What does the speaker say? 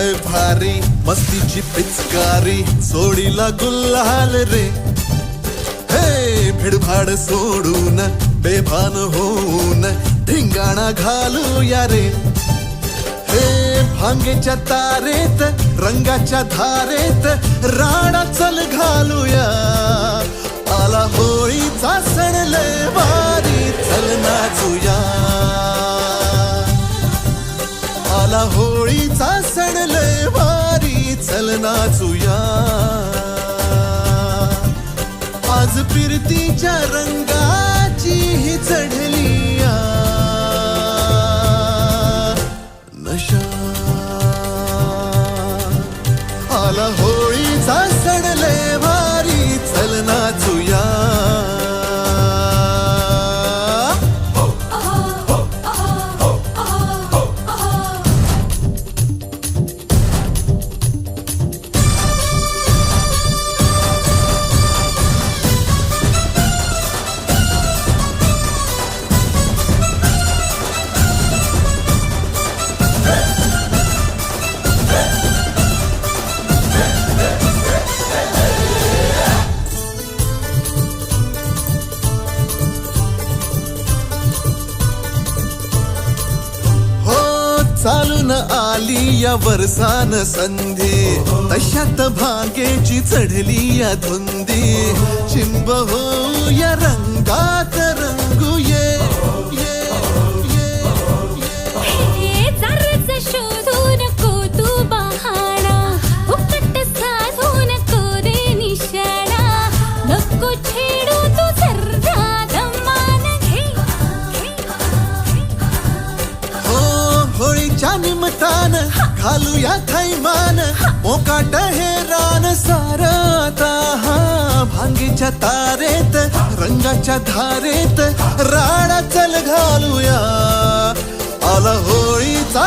लय भारी मस्तीची पिचकारी सोडीला गुल्हाल रे. हे भिडभाड सोडून बेभान होऊन धिंगाणा घालूया रे. हे भांगेच्या तारेत रंगाच्या धारेत राणा चल घालूया. आला होळीचा सण लय भारी चल नाचूया. आला होळीचा सण लय भारी चल नाचूया. आज फिरतीच्या रंगाची ही चढली नशा. आला होळीचा सण लय भारी चल नाचूया. चालून आली या वर्षान संधी तशात भांगेची चढली या धुंदी. चिंब हो या रंगात रंगूये. शोधू नको तू बहाणा फुकट साधू नको रे निशाणा. नको छेडू तू सर्रा दमान घे. होळीच्या निमतान घालूया थैमान मोकाट हे रान सारता. भांगेच्या तारेत रंगाच्या धारेत राणा चल घालूया. आला होळीचा